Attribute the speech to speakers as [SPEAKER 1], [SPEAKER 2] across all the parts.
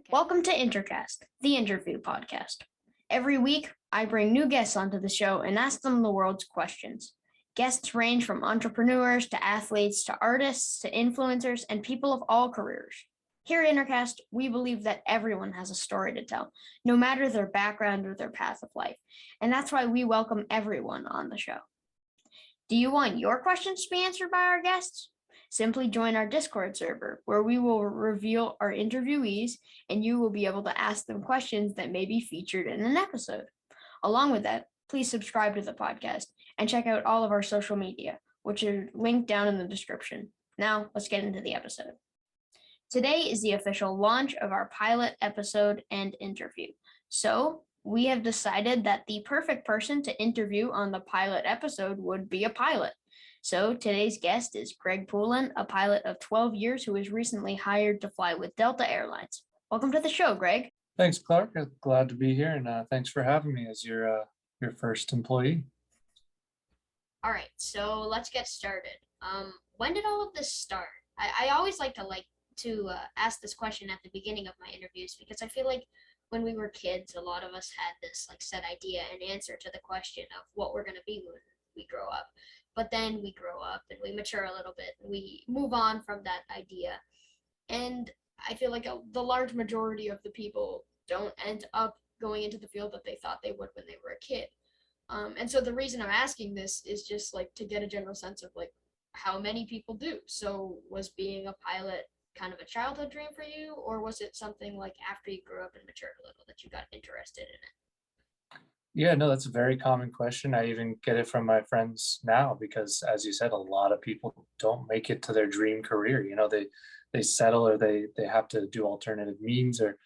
[SPEAKER 1] Welcome to Intercast, the interview podcast. Every week, I bring new guests onto the show and ask them the world's questions. Guests range from entrepreneurs to athletes to artists to influencers and people of all careers. Here at Intercast, we believe that everyone has a story to tell, no matter their background or their path of life. And that's why we welcome everyone on the show. Do you want your questions to be answered by our guests? Simply join our Discord server, where we will reveal our interviewees and you will be able to ask them questions that may be featured in an episode. Along with that, please subscribe to the podcast and check out all of our social media, which are linked down in the description. Now, let's get into the episode. Today is the official launch of our pilot episode and interview. So, we have decided that the perfect person to interview on the pilot episode would be a pilot. So today's guest is Greg Poulin, a pilot of 12 years who was recently hired to fly with Delta Airlines. Welcome to the show, Greg.
[SPEAKER 2] Thanks, Clark. I'm glad to be here, and thanks for having me as your first employee.
[SPEAKER 1] All right, so let's get started. When did all of this start? I always like to ask this question at the beginning of my interviews because I feel like when we were kids, a lot of us had this set idea and answer to the question of what we're going to be when we grow up. But then we grow up and we mature a little bit. And we move on from that idea. And I feel like the large majority of the people don't end up going into the field that they thought they would when they were a kid. And so the reason I'm asking this is just to get a general sense of how many people do. So was being a pilot kind of a childhood dream for you, or was it something after you grew up and matured a little that you got interested in it?
[SPEAKER 2] Yeah, no, that's a very common question. I even get it from my friends now because, as you said, a lot of people don't make it to their dream career. You know, they settle, or they have to do alternative means, or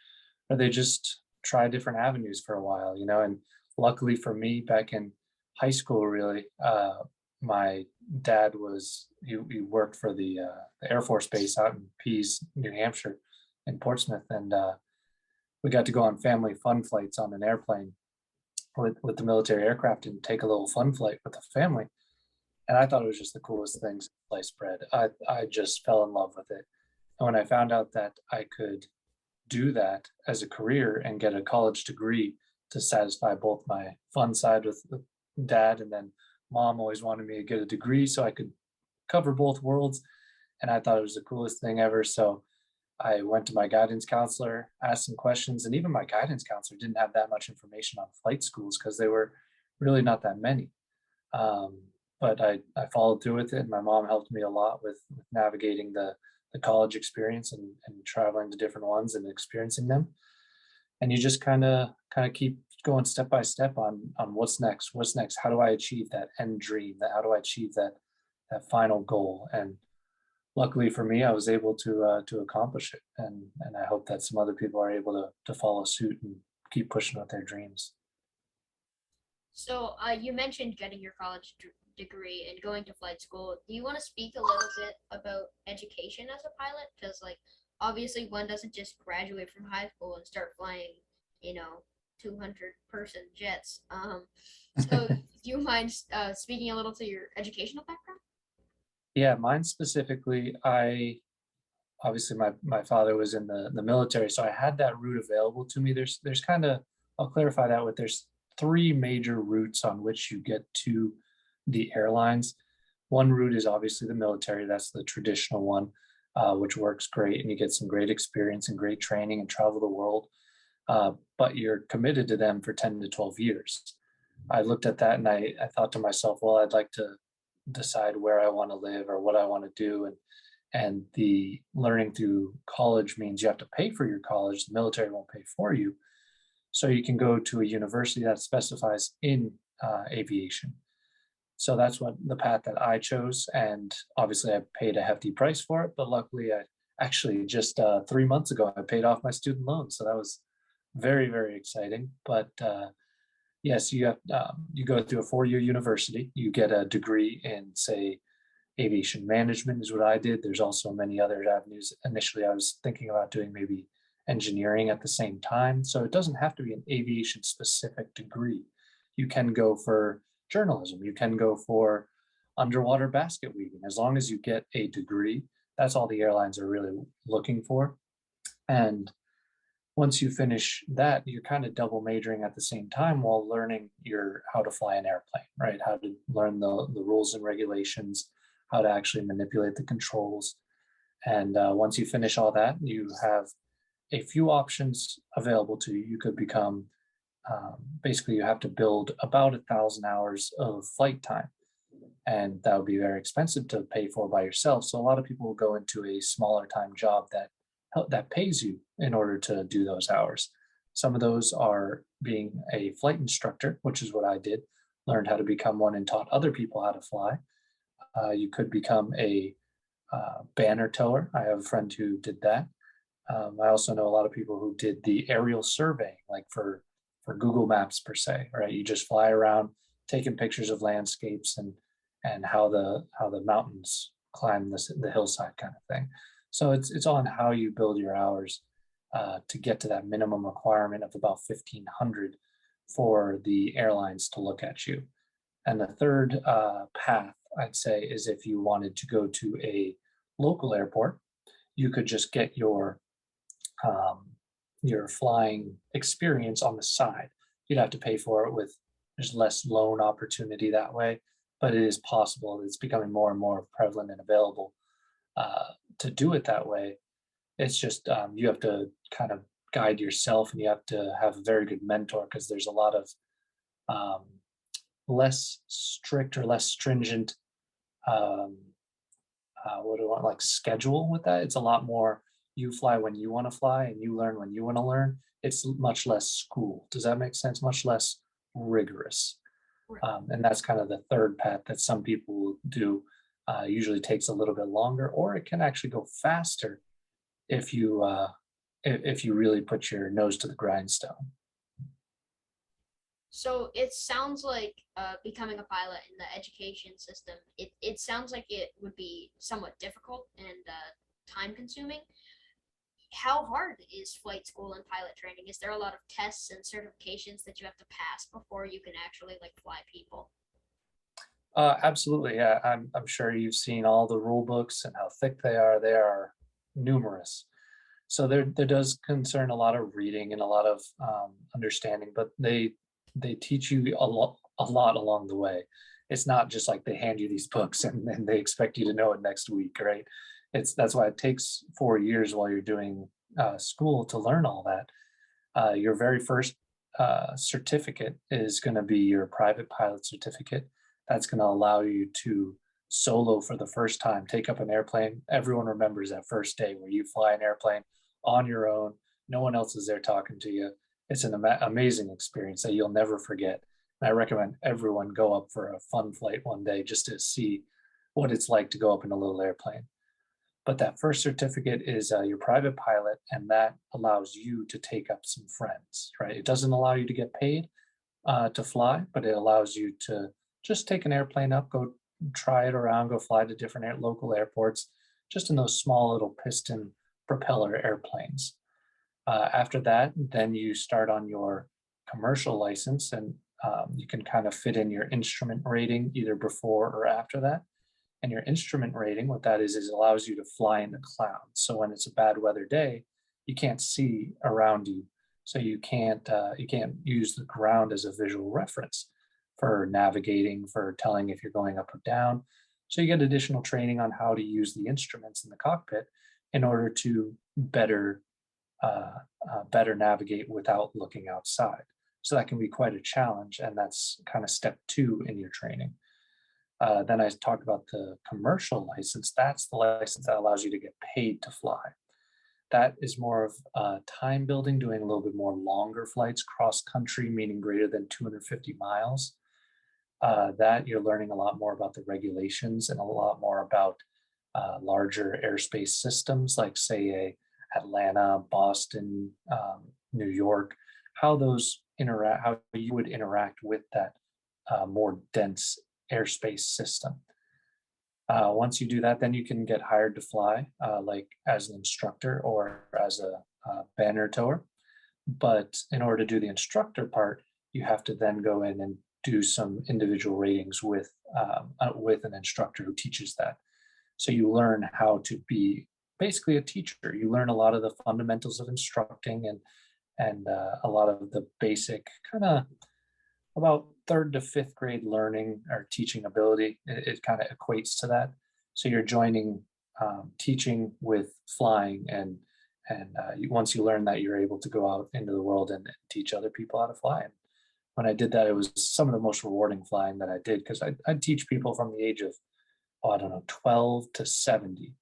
[SPEAKER 2] they just try different avenues for a while. You know, and luckily for me, back in high school, really, my dad he worked for the Air Force Base out in Pease, New Hampshire, in Portsmouth, and we got to go on family fun flights on an airplane with the military aircraft and take a little fun flight with the family. And I thought it was just the coolest thing since sliced bread. I just fell in love with it. And when I found out that I could do that as a career and get a college degree to satisfy both my fun side with dad, and then mom always wanted me to get a degree so I could cover both worlds. And I thought it was the coolest thing ever. So I went to my guidance counselor, asked some questions, and even my guidance counselor didn't have that much information on flight schools because they were really not that many. But I followed through with it, and my mom helped me a lot with navigating the college experience and traveling to different ones and experiencing them. And you just kind of keep going step by step on what's next, how do I achieve that end dream, how do I achieve that final goal. And luckily for me, I was able to accomplish it, and I hope that some other people are able to follow suit and keep pushing with their dreams.
[SPEAKER 1] So you mentioned getting your college degree and going to flight school. Do you want to speak a little bit about education as a pilot? Because obviously one doesn't just graduate from high school and start flying, 200-person jets. So do you mind speaking a little to your educational background?
[SPEAKER 2] Yeah, mine specifically, obviously my father was in the military, so I had that route available to me. There's kind of, I'll clarify that with, there's three major routes on which you get to the airlines. One route is obviously the military. That's the traditional one, which works great, and you get some great experience and great training and travel the world. But you're committed to them for 10 to 12 years. I looked at that and I thought to myself, well, I'd like to decide where I want to live or what I want to do. And the learning through college means you have to pay for your college. The military won't pay for you. So you can go to a university that specifies in aviation. So that's what the path that I chose. And obviously I paid a hefty price for it, but luckily I actually just 3 months ago, I paid off my student loan. So that was very, very exciting. But yes, you go through a 4-year university. You get a degree in, say, aviation management is what I did. There's also many other avenues. Initially, I was thinking about doing maybe engineering at the same time. So it doesn't have to be an aviation specific degree. You can go for journalism. You can go for underwater basket weaving. As long as you get a degree, that's all the airlines are really looking for. And Once you finish that, you're kind of double majoring at the same time while learning your how to fly an airplane, right? How to learn the rules and regulations, how to actually manipulate the controls. And once you finish all that, you have a few options available to you. You could become basically you have to build about 1,000 hours of flight time, and that would be very expensive to pay for by yourself. So a lot of people will go into a smaller time job that pays you in order to do those hours. Some of those are being a flight instructor, which is what I did. Learned how to become one and taught other people how to fly. You could become a banner tower. I have a friend who did that. I also know a lot of people who did the aerial surveying, like for Google Maps per se, right? You just fly around taking pictures of landscapes and how the mountains climb the hillside kind of thing. So it's on how you build your hours to get to that minimum requirement of about 1,500 for the airlines to look at you. And the third path, I'd say, is if you wanted to go to a local airport, you could just get um, your flying experience on the side. You'd have to pay for it with there's less loan opportunity that way, but it is possible. It's becoming more and more prevalent and available to do it that way. It's just you have to kind of guide yourself, and you have to have a very good mentor because there's a lot of um, less strict or less stringent um, what do I want like schedule with that. It's a lot more you fly when you want to fly and you learn when you want to learn. It's much less school. Does that make sense? Much less rigorous.
[SPEAKER 1] Right.
[SPEAKER 2] And that's kind of the third path that some people will do. Usually takes a little bit longer, or it can actually go faster if if you really put your nose to the grindstone.
[SPEAKER 1] So it sounds like becoming a pilot in the education system, it sounds like it would be somewhat difficult and time consuming. How hard is flight school and pilot training? Is there a lot of tests and certifications that you have to pass before you can actually like fly people?
[SPEAKER 2] Absolutely, yeah. I'm sure you've seen all the rule books and how thick they are. They are numerous. So there does concern a lot of reading and a lot of understanding, but they teach you a lot along the way. It's not just like they hand you these books and they expect you to know it next week, right? That's why it takes 4 years while you're doing school to learn all that. Your very first certificate is going to be your private pilot certificate. That's going to allow you to solo for the first time, take up an airplane. Everyone remembers that first day where you fly an airplane on your own. No one else is there talking to you. It's an amazing experience that you'll never forget. And I recommend everyone go up for a fun flight one day just to see what it's like to go up in a little airplane. But that first certificate is your private pilot, and that allows you to take up some friends, right? It doesn't allow you to get paid to fly, but it allows you to just take an airplane up, go try it around, go fly to different local airports, just in those small little piston propeller airplanes. After that, then you start on your commercial license, and you can kind of fit in your instrument rating either before or after that. And your instrument rating, what that is it allows you to fly in the clouds. So when it's a bad weather day, you can't see around you, so you can't use the ground as a visual reference for navigating, for telling if you're going up or down. So you get additional training on how to use the instruments in the cockpit in order to uh, better navigate without looking outside. So that can be quite a challenge, and that's kind of step two in your training. Then I talked about the commercial license. That's the license that allows you to get paid to fly. That is more of time building, doing a little bit more longer flights, cross country, meaning greater than 250 miles. That you're learning a lot more about the regulations and a lot more about larger airspace systems, like say a Atlanta, Boston, New York, how those interact, how you would interact with that more dense airspace system. Once you do that, then you can get hired to fly, like as an instructor or as a banner tower. But in order to do the instructor part, you have to then go in and do some individual ratings with an instructor who teaches that. So you learn how to be basically a teacher. You learn a lot of the fundamentals of instructing, and a lot of the basic kind of about third to fifth grade learning or teaching ability. It kind of equates to that. So you're joining teaching with flying, and once you learn that, you're able to go out into the world and teach other people how to fly. And when I did that, it was some of the most rewarding flying that I did because I'd teach people from the age of, oh, I don't know, 12 to 70.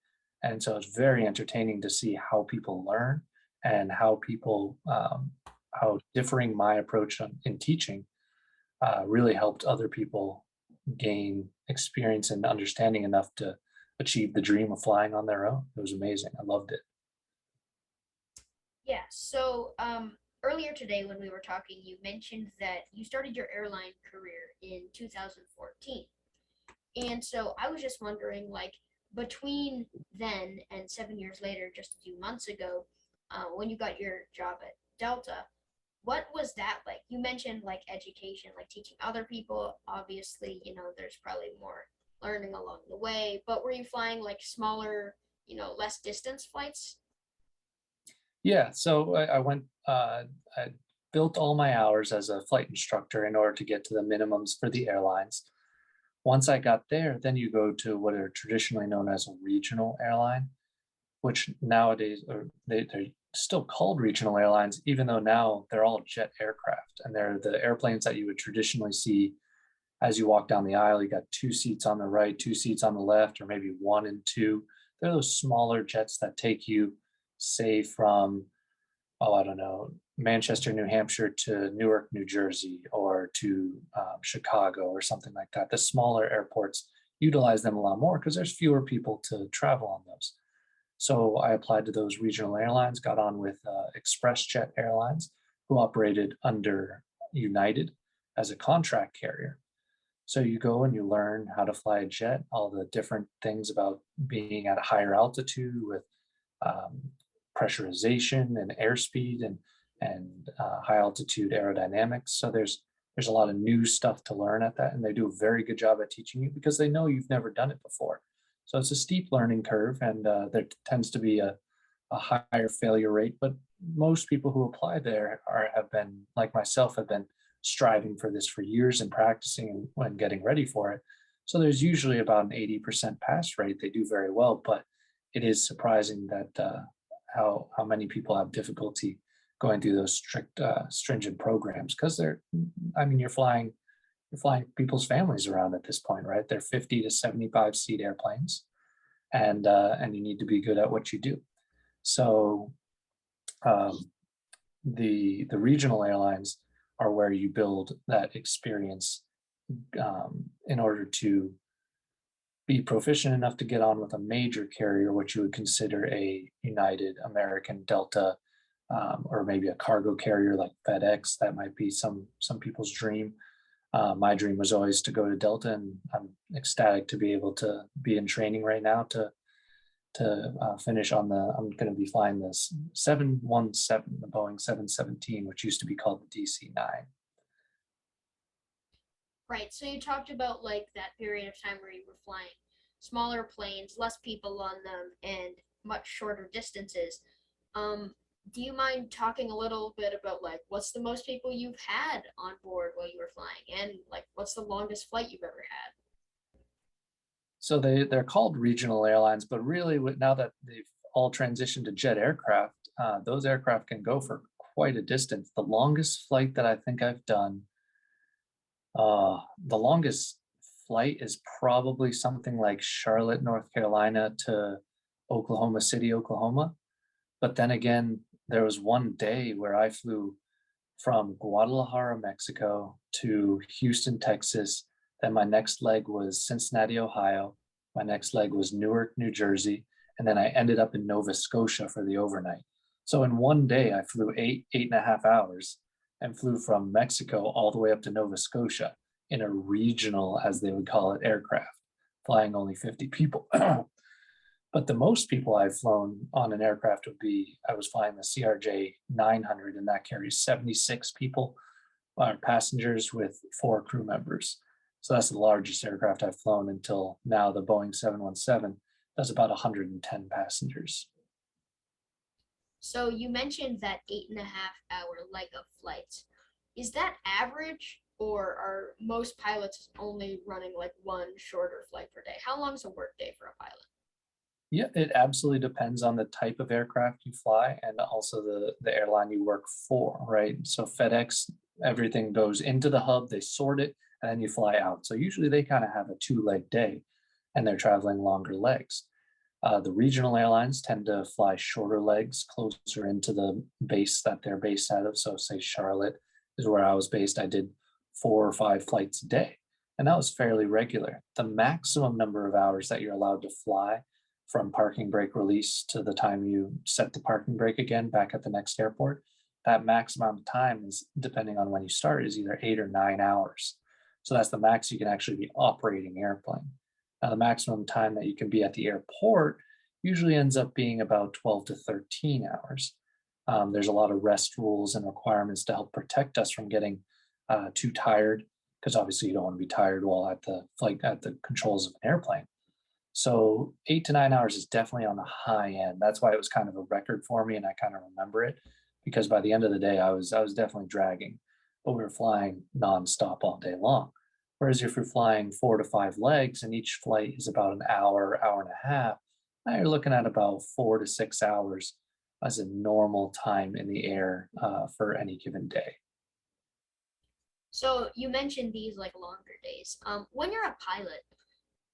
[SPEAKER 2] And so it's very entertaining to see how people learn and how differing my approach in teaching really helped other people gain experience and understanding enough to achieve the dream of flying on their own. It was amazing. I loved it.
[SPEAKER 1] Yeah. So earlier today when we were talking, you mentioned that you started your airline career in 2014. And so I was just wondering, like, between then and 7 years later, just a few months ago, when you got your job at Delta, what was that like? You mentioned like education, like teaching other people. Obviously, there's probably more learning along the way, but were you flying like smaller, less distance flights?
[SPEAKER 2] Yeah, so I built all my hours as a flight instructor in order to get to the minimums for the airlines. Once I got there, then you go to what are traditionally known as a regional airline, which nowadays they're still called regional airlines, even though now they're all jet aircraft. And they're the airplanes that you would traditionally see as you walk down the aisle. You got two seats on the right, two seats on the left, or maybe one and two. They're those smaller jets that take you, say, from, oh, I don't know, Manchester, New Hampshire to Newark, New Jersey, or to Chicago or something like that. The smaller airports utilize them a lot more because there's fewer people to travel on those. So I applied to those regional airlines, got on with ExpressJet Airlines, who operated under United as a contract carrier. So you go and you learn how to fly a jet, all the different things about being at a higher altitude with um, pressurization and airspeed and high altitude aerodynamics. So there's a lot of new stuff to learn at that, and they do a very good job at teaching you because they know you've never done it before. So it's a steep learning curve, and there tends to be a higher failure rate. But most people who apply there have been, like myself, have been striving for this for years and practicing and when getting ready for it. So there's usually about an 80% pass rate. They do very well, but it is surprising that how many people have difficulty going through those stringent programs because I mean, you're flying people's families around at this point, right? They're 50 to 75 seat airplanes, and you need to be good at what you do. So um, the regional airlines are where you build that experience in order to be proficient enough to get on with a major carrier, which you would consider a United, American, Delta, or maybe a cargo carrier like FedEx. That might be some people's dream. My dream was always to go to Delta, and I'm ecstatic to be able to be in training right now to finish on the. I'm going to be flying this 717, the Boeing 717, which used to be called the DC-9.
[SPEAKER 1] Right. So you talked about like that period of time where you were flying smaller planes, less people on them, and much shorter distances. Um, do you mind talking a little bit about like what's the most people you've had on board while you were flying, and like what's the longest flight you've ever had?
[SPEAKER 2] So they're called regional airlines, but really now that they've all transitioned to jet aircraft, those aircraft can go for quite a distance. The longest flight that I think I've done, the longest flight is probably something like Charlotte, North Carolina to Oklahoma City, Oklahoma. But then again, there was one day where I flew from Guadalajara, Mexico to Houston, Texas. Then my next leg was Cincinnati, Ohio. My next leg was Newark, New Jersey. And then I ended up in Nova Scotia for the overnight. So in one day, I flew 8.5 hours and flew from Mexico all the way up to Nova Scotia in a regional, as they would call it, aircraft, flying only 50 people. But the most people I've flown on an aircraft would be, I was flying the CRJ 900, and that carries 76 people, passengers with 4 crew members. So that's the largest aircraft I've flown until now. The Boeing 717 does about 110 passengers.
[SPEAKER 1] So you mentioned that 8.5 hour leg of flights. Is that average, or are most pilots only running like one shorter flight per day? How long is a work day for a pilot?
[SPEAKER 2] Yeah, it absolutely depends on the type of aircraft you fly and also the airline you work for, right? So FedEx, everything goes into the hub, they sort it, and then you fly out. So usually they kind of have a two-leg day and they're traveling longer legs. The regional airlines tend to fly shorter legs closer into the base that they're based out of. So, say Charlotte is where I was based. I did 4 or 5 flights a day, and that was fairly regular. The maximum number of hours that you're allowed to fly from parking brake release to the time you set the parking brake again back at the next airport, that max amount of time is, depending on when you start, is either 8 or 9 hours. So that's the max you can actually be operating airplane. Now, the maximum time that you can be at the airport usually ends up being about 12 to 13 hours. There's a lot of rest rules and requirements to help protect us from getting too tired, because obviously you don't want to be tired while at the flight at the controls of an airplane. So 8 to 9 hours is definitely on the high end. That's why it was kind of a record for me, and I kind of remember it because by the end of the day, I was definitely dragging, but we were flying nonstop all day long. Whereas if you're flying 4 to 5 legs and each flight is about an hour, hour and a half, now you're looking at about 4 to 6 hours as a normal time in the air for any given day.
[SPEAKER 1] So you mentioned these like longer days. When you're a pilot,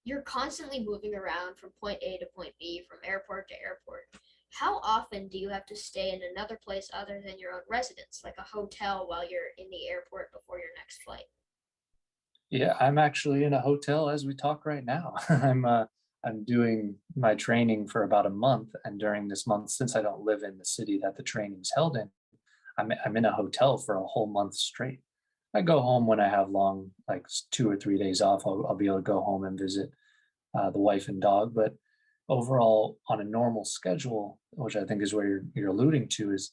[SPEAKER 1] you're constantly moving around from point A to point B, from airport to airport. How often do you have to stay in another place other than your own residence, like a hotel, while you're in the airport before your next flight?
[SPEAKER 2] Yeah, I'm actually in a hotel as we talk right now. I'm doing my training for about a month, and during this month, since I don't live in the city that the training's held in, I'm in a hotel for a whole month straight. I go home when I have long, like 2 or 3 days off. I'll be able to go home and visit the wife and dog. But overall, on a normal schedule, which I think is where you're alluding to, is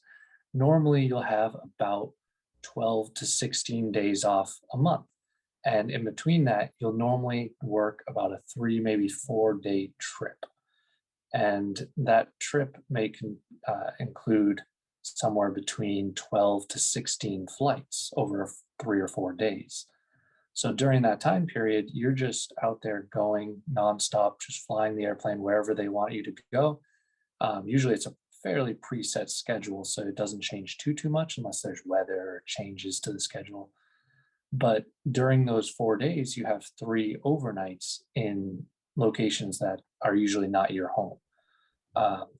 [SPEAKER 2] normally you'll have about 12 to 16 days off a month. And in between that, you'll normally work about a 3, maybe 4 day trip. And that trip may include somewhere between 12 to 16 flights over 3 or 4 days. So during that time period, you're just out there going nonstop, just flying the airplane wherever they want you to go. Usually it's a fairly preset schedule, so it doesn't change too much unless there's weather or changes to the schedule. But during those 4 days, you have 3 overnights in locations that are usually not your home.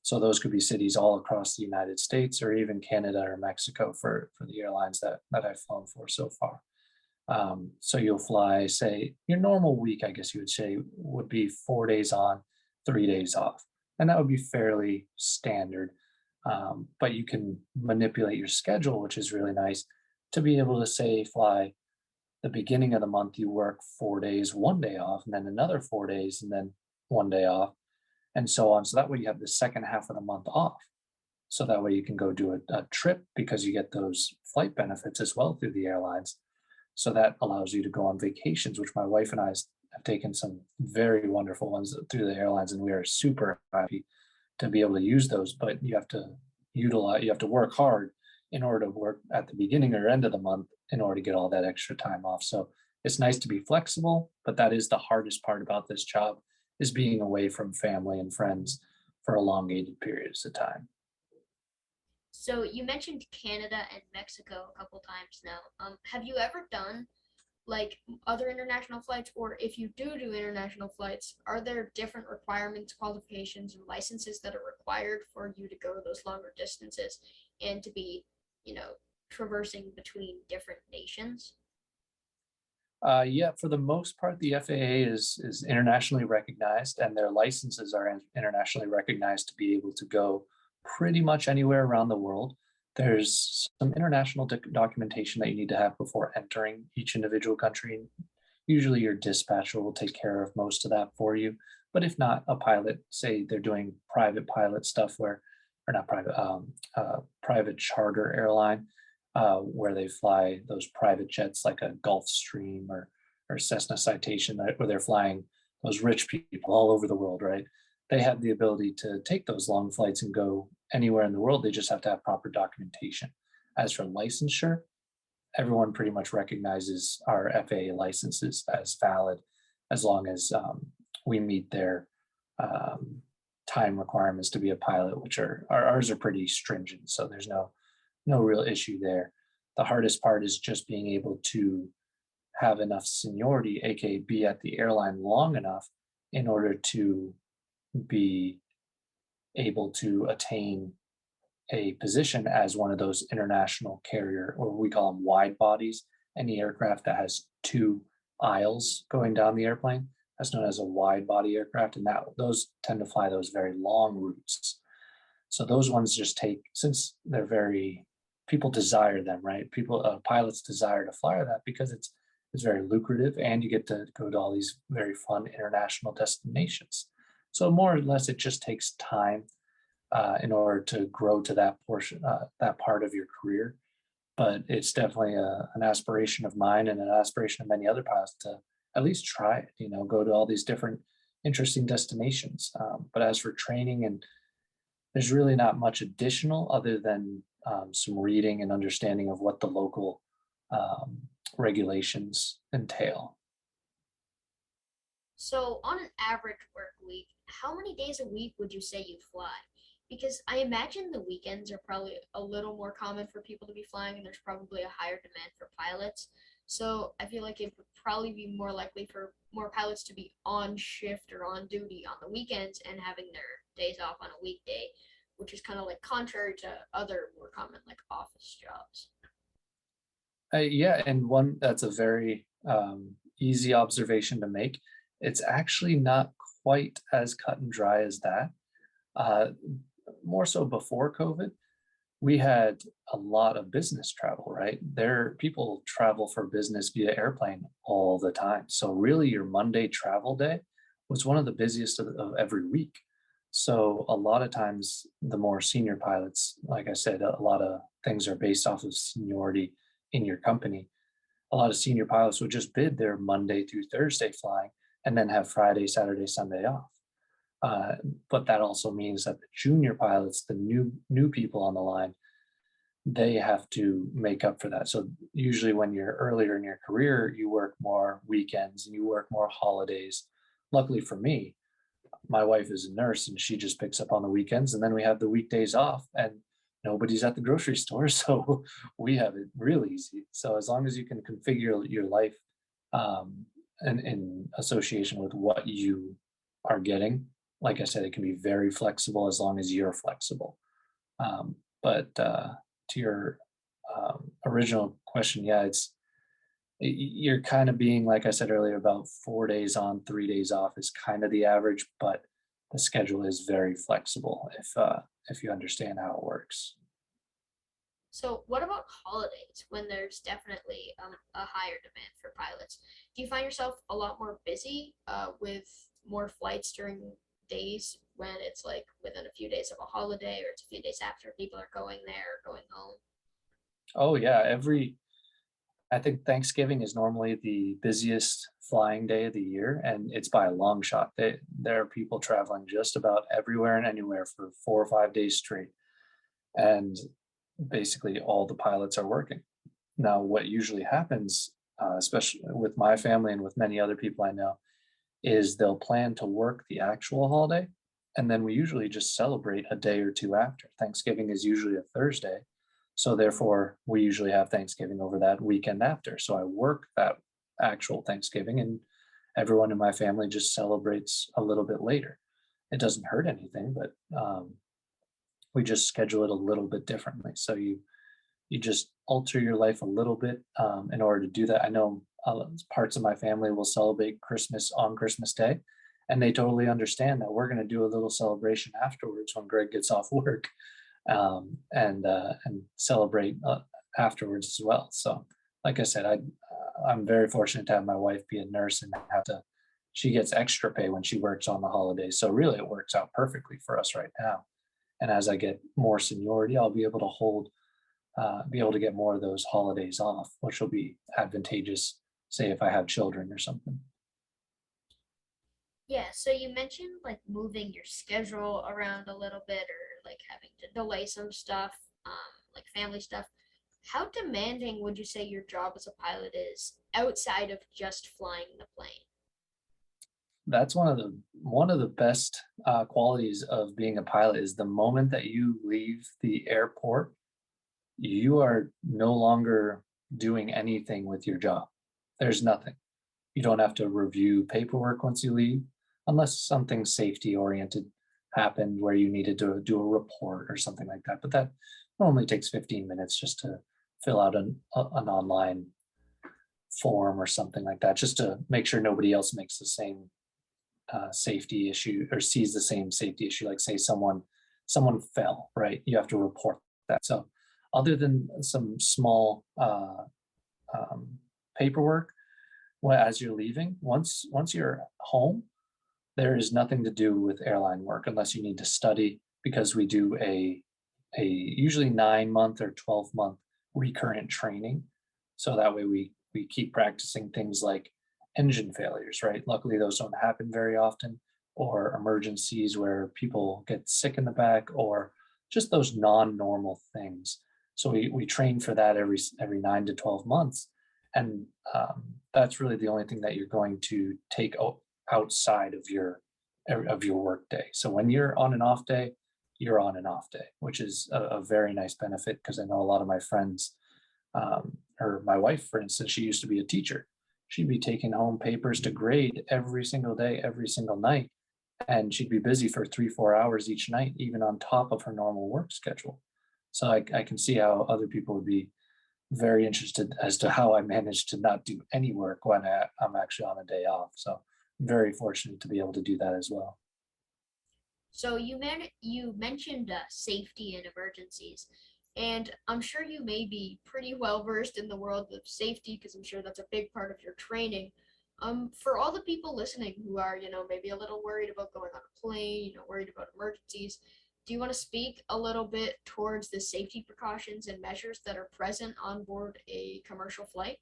[SPEAKER 2] So those could be cities all across the United States or even Canada or Mexico for the airlines that I've flown for so far. So you'll fly, say, your normal week, I guess you would say, would be 4 days on, 3 days off. And that would be fairly standard. But you can manipulate your schedule, which is really nice, to be able to say, fly the beginning of the month, you work 4 days, 1 day off, and then another 4 days, and then 1 day off, and so on. So that way you have the second half of the month off. So that way you can go do a trip because you get those flight benefits as well through the airlines. So that allows you to go on vacations, which my wife and I have taken some very wonderful ones through the airlines, and we are super happy to be able to use those. But you have to work hard in order to work at the beginning or end of the month in order to get all that extra time off. So it's nice to be flexible, but that is the hardest part about this job is being away from family and friends for elongated periods of time.
[SPEAKER 1] So you mentioned Canada and Mexico a couple times now. Have you ever done like other international flights, or if you do international flights, are there different requirements, qualifications, and licenses that are required for you to go those longer distances and to be, you know, traversing between different nations?
[SPEAKER 2] Yeah, for the most part, the FAA is internationally recognized, and their licenses are internationally recognized to be able to go pretty much anywhere around the world. There's some international documentation that you need to have before entering each individual country. Usually, your dispatcher will take care of most of that for you. But if not, a pilot, say they're doing private pilot stuff where, or not private, private charter airline where they fly those private jets like a Gulfstream or Cessna Citation, where they're flying those rich people all over the world, right? They have the ability to take those long flights and go anywhere in the world. They just have to have proper documentation. As for licensure, everyone pretty much recognizes our FAA licenses as valid as long as we meet their um, time requirements to be a pilot, which are ours are pretty stringent. So there's no real issue there. The hardest part is just being able to have enough seniority, aka be at the airline long enough in order to be able to attain a position as one of those international carrier, or we call them wide bodies. Any aircraft that has two aisles going down the airplane, that's known as a wide body aircraft, and that those tend to fly those very long routes. So those ones just take, since they're very, people desire them, right? People, pilots desire to fly that because it's very lucrative, and you get to go to all these very fun international destinations. So more or less, it just takes time in order to grow to that portion, that part of your career. But it's definitely an aspiration of mine and an aspiration of many other pilots to at least try it. Go to all these different interesting destinations. But as for training, and there's really not much additional other than some reading and understanding of what the local um, regulations entail.
[SPEAKER 1] So, on an average work week, how many days a week would you say you fly? Because I imagine the weekends are probably a little more common for people to be flying, and there's probably a higher demand for pilots. So, I feel like it would probably be more likely for more pilots to be on shift or on duty on the weekends and having their days off on a weekday, which is kind of like contrary to other more common like office jobs.
[SPEAKER 2] Yeah, and one that's a very easy observation to make. It's actually not quite as cut and dry as that. Uh, More so before COVID, we had a lot of business travel, right? There, people travel for business via airplane all the time. So really, your Monday travel day was one of the busiest of every week. So a lot of times, the more senior pilots, like I said, a lot of things are based off of seniority in your company. A lot of senior pilots would just bid their Monday through Thursday flying and then have Friday, Saturday, Sunday off. Uh, but that also means that the junior pilots, the new people on the line, they have to make up for that. So usually when you're earlier in your career, you work more weekends and you work more holidays. Luckily for me, my wife is a nurse and she just picks up on the weekends, and then we have the weekdays off and nobody's at the grocery store. So we have it real easy. So as long as you can configure your life in association with what you are getting, like I said, it can be very flexible as long as you're flexible. But to your original question, yeah, you're kind of being, like I said earlier, about 4 days on, 3 days off is kind of the average, but the schedule is very flexible if you understand how it works.
[SPEAKER 1] So, what about holidays when there's definitely a higher demand for pilots? Do you find yourself a lot more busy with more flights during days when it's like within a few days of a holiday or it's a few days after people are going there or going home?
[SPEAKER 2] Oh yeah, I think Thanksgiving is normally the busiest flying day of the year, and it's by a long shot. There are people traveling just about everywhere and anywhere for 4 or 5 days straight, and basically all the pilots are working. Now, what usually happens, especially with my family and with many other people I know, is they'll plan to work the actual holiday, and then we usually just celebrate a day or two after. Thanksgiving is usually a Thursday, so therefore we usually have Thanksgiving over that weekend after. So I work that actual Thanksgiving, and everyone in my family just celebrates a little bit later. It doesn't hurt anything, but we just schedule it a little bit differently. So you just alter your life a little bit in order to do that. I know parts of my family will celebrate Christmas on Christmas Day, and they totally understand that we're going to do a little celebration afterwards when Greg gets off work, and celebrate afterwards as well. So, like I said, I'm very fortunate to have my wife be a nurse and have to. She gets extra pay when she works on the holidays. So really, it works out perfectly for us right now. And as I get more seniority, I'll be able to be able to get more of those holidays off, which will be advantageous, say if I have children or something.
[SPEAKER 1] Yeah, so you mentioned like moving your schedule around a little bit or like having to delay some stuff, like family stuff. How demanding would you say your job as a pilot is outside of just flying the plane?
[SPEAKER 2] That's one of the best qualities of being a pilot is the moment that you leave the airport, you are no longer doing anything with your job. There's nothing. You don't have to review paperwork once you leave, unless something safety oriented happened where you needed to do a report or something like that. But that normally takes 15 minutes just to fill out an online form or something like that, just to make sure nobody else makes the same safety issue or sees the same safety issue. Like say someone fell, right? You have to report that. So other than some small paperwork, as you're leaving, once you're home, there is nothing to do with airline work unless you need to study, because we do a usually 9 month or 12 month recurrent training. So that way we keep practicing things like engine failures, right? Luckily those don't happen very often, or emergencies where people get sick in the back, or just those non-normal things. So we train for that every 9 to 12 months, and that's really the only thing that you're going to take outside of your work day. So when you're on an off day, you're on an off day, which is a very nice benefit, because I know a lot of my friends, or my wife, for instance, she used to be a teacher. She'd be taking home papers to grade every single day, every single night, and she'd be busy for 3, 4 hours each night, even on top of her normal work schedule. So I can see how other people would be very interested as to how I managed to not do any work when I'm actually on a day off. So I'm very fortunate to be able to do that as well.
[SPEAKER 1] So you mentioned safety and emergencies, and I'm sure you may be pretty well versed in the world of safety because I'm sure that's a big part of your training. For all the people listening who are, maybe a little worried about going on a plane, worried about emergencies, do you want to speak a little bit towards the safety precautions and measures that are present on board a commercial flight?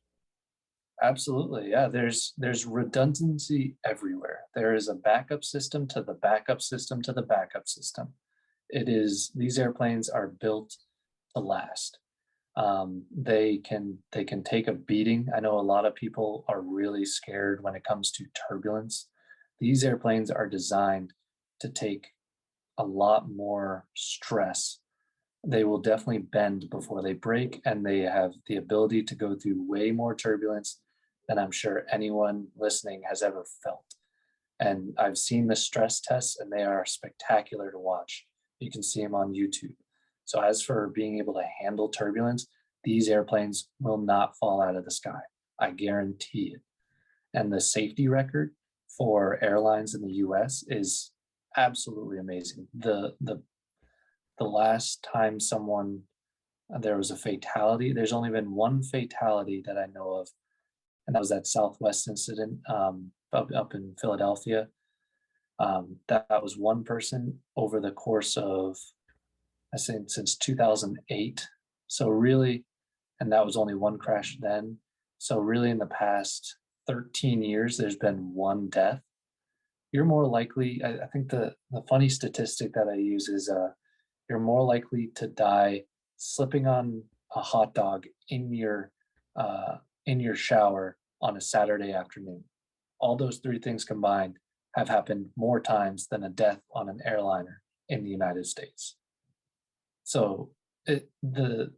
[SPEAKER 2] Absolutely. Yeah, there's redundancy everywhere. There is a backup system to the backup system to the backup system. These airplanes are built to last. They can take a beating. I know a lot of people are really scared when it comes to turbulence. These airplanes are designed to take a lot more stress. They will definitely bend before they break, and they have the ability to go through way more turbulence than I'm sure anyone listening has ever felt. And I've seen the stress tests, and they are spectacular to watch. You can see them on YouTube. So, as for being able to handle turbulence, these airplanes will not fall out of the sky. I guarantee it. And the safety record for airlines in the US is absolutely amazing. The last time there was a fatality, there's only been one fatality that I know of, and that was that Southwest incident, up in Philadelphia. That was one person over the course of, I think, since 2008. So really, and that was only one crash then. So really, in the past 13 years, there's been one death. You're more likely. I think the funny statistic that I use is you're more likely to die slipping on a hot dog in your shower on a Saturday afternoon. All those three things combined have happened more times than a death on an airliner in the United States. So the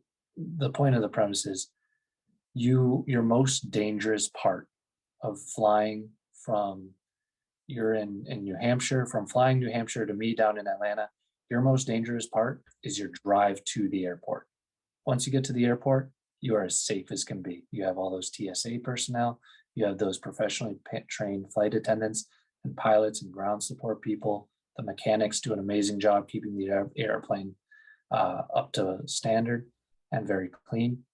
[SPEAKER 2] point of the premise is your most dangerous part of flying from you're in New Hampshire, from flying New Hampshire to me down in Atlanta, your most dangerous part is your drive to the airport. Once you get to the airport, you are as safe as can be. You have all those TSA personnel, you have those professionally trained flight attendants and pilots and ground support people. The mechanics do an amazing job keeping the airplane up to standard and very clean.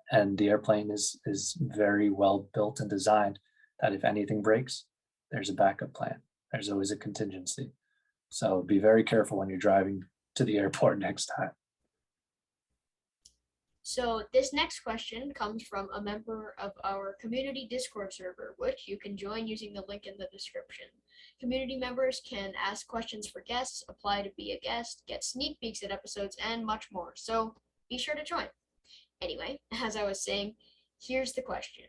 [SPEAKER 2] And the airplane is very well built and designed that if anything breaks, there's a backup plan. There's always a contingency. So be very careful when you're driving to the airport next time.
[SPEAKER 1] So this next question comes from a member of our community Discord server, which you can join using the link in the description. Community members can ask questions for guests, apply to be a guest, get sneak peeks at episodes, and much more. So be sure to join. Anyway, as I was saying, here's the question.